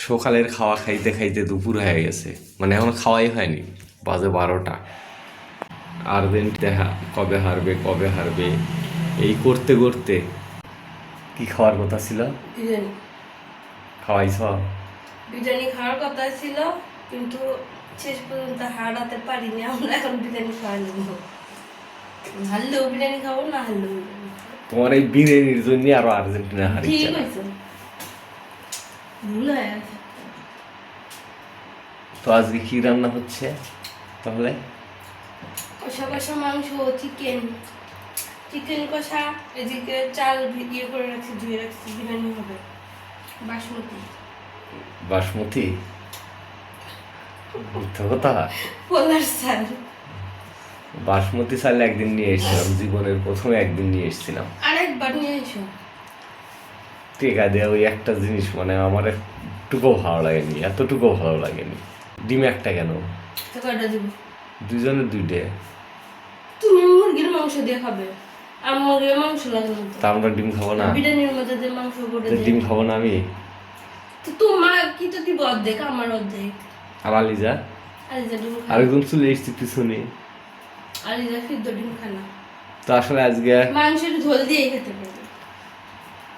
সকালের খাওয়া খাইতে খাইতে দুপুর হয়ে গেছে, মানে এখন খাওয়াই হয়নি, বাজে 12টা। আর্জেন্টিনা কবে হারবে কবে হারবে এই করতে করতে কি খাওয়ার কথা ছিল? বিরিয়ানি। খাওয়াইছ? বিরিয়ানি খাওয়ার কথা ছিল, কিন্তু শেষ পর্যন্ত হারাতে পারিনি। আমরা এখন বিরিয়ানি খাওয়া নেব, হারলেও বিরিয়ানি খাবো, না হারলেও বিরিয়ানি খাবো। তোমার এই বিরিয়ানির জন্য আরো আর্জেন্টিনা হারিয়েছে। ঠিক আছে, ভুল হয়ে গেছে। তো আজকে কি রান্না হচ্ছে তাহলে? কষা কষা মাংস, চিকেন কষা। এদিকে চাল ভিজিয়ে করে রাখছি, ধুয়ে রাখছি, বিরিয়ানি হবে। বাসমতি বাসমতি? মিথ্যা কথা। পোলার চাল। বাসমতি চাল একদিন নিয়ে এসেছিলাম, জীবনের প্রথমে একদিন নিয়ে এসেছিলাম। আরেকবার নিয়ে এসো। টেকা দেওয়া ওই একটা জিনিস, মানে আমার একটুকু ভালো লাগেনি, এতটুকু ভালো লাগেনি। ডিম একটা কেন? তো কয়টা দিব? দুজনের 2টে। তুমি মুরগির মাংস দিয়ে খাবে, আর মুরগির মাংস লাগে না তো। তা আমরা ডিম খাবো না? বিরিয়ানির মধ্যে যে মাংস করে তো ডিম খাবো না আমি? তো তোমার কি তো দিব অর্ধেক, আমার অর্ধেক। আর আলিজা? আলিজা ডিম খায়, আরেকজন চলে এসছি পিছনে। আলিজা সিদ্ধ ডিম খায় না। তো আসলে আজকে মাংসের ঝোল দিয়েই খেতে পারবে,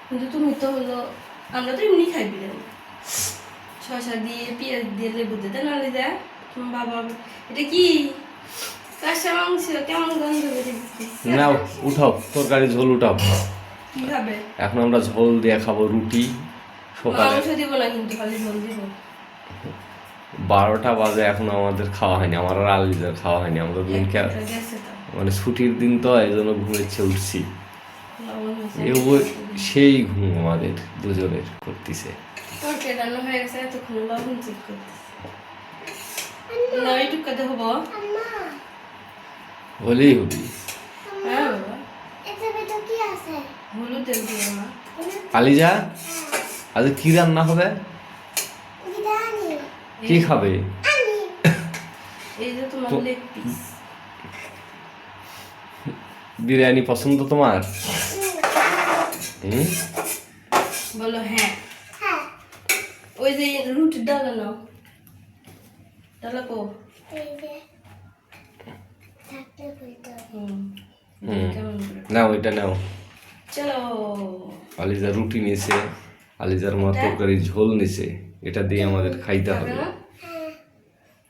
কিন্তু তুমি তো হলো, আমরা তো এমনি খাই বিরিয়ানি, শসা দিয়ে পেঁয়াজ দিয়ে লেবু দিয়ে। তাই না আলিজা? তোমার বাবা এটা কি কাঁচা মাংস, কেমন গন্ধ বেরিয়েছে। নাও উঠাও, তরকারি ঝোল উঠাও। কি খাবে? এখন আমরা ঝোল দিয়ে খাবো রুটি। সকালে মাংস দিব না, কিন্তু খালি ঝোল দিব। 12টা বাজে, এখন আমাদের খাওয়া হয়নি, আমার আর আলিজার খাওয়া হয়নি। আমরা দুদিনকে একটা গেছে তো, মানে ছুটির দিন তো, এই জন্য ঘুমেছে উঠছি। লবণ হয়েছে। সেই ঘুম আমাদের দুজনের করতেছে। তরকারি রান্না হয়ে গেছে, এতক্ষণ লবণ চেক করতেছে। না এইটুকু কথা হবো। হলেই হবি। হ্যাঁ বাবা, হলুদ তেল দিয়ে মা। আলিজা আজ কি রান্না হবে? কি খাবে? এই যে তোমার লেগ পিস। বিরিয়ানি পছন্দ তোমার? বলো হ্যাঁ। ওই যে রুটি ডালা নাও, ডালা কো। নাও এটা নাও। চলো। আলিজা রুটি নিছে, আলিজার মা তরকারি ঝোল নিছে, এটা দিয়ে আমাদের খাইতে হবে।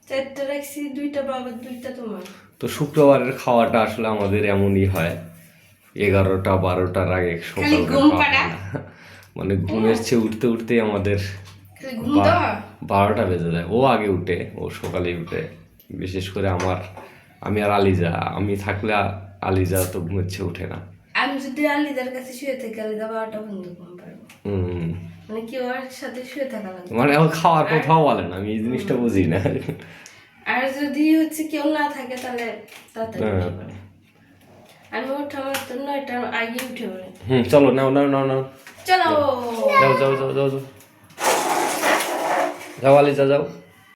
চারটা রাখছি, 2টা বাবার, 2টা তোমার। তো শুক্রবারের খাওয়াটা আসলে আমাদের এমনই হয়, 11টা 12টার আগে সকালে মানে ঘুমের চেয়ে উঠতে উঠতেই আমাদের 12টা বেজে যায়। ও আগে উঠে, ও সকালে উঠে। বিশেষ করে আমি আর আলিজা, আমি থাকলে আলিজা তো ঘুমের চেয়ে উঠে না। আমি যদি আলিদার কাছে শুয়ে থাকি, আলিদা 12টা পর্যন্ত ঘুম পারবো, মানে কি ওর সাথে শুয়ে থাকা লাগবে। মানে এখন খাওয়ার কথাও বলে না, আমি এই জিনিসটা বুঝি না। আর যদি হচ্ছে কেউ না থাকে, তাহলে তাড়াতাড়ি উঠে পড়ে। আমি ওঠা, আমার তো 9টার আগে উঠে পড়ে। চলো নাও নাও নাও নাও, চলো। যাও যাও যাও যাও যাও, যাও আলিজা যাও।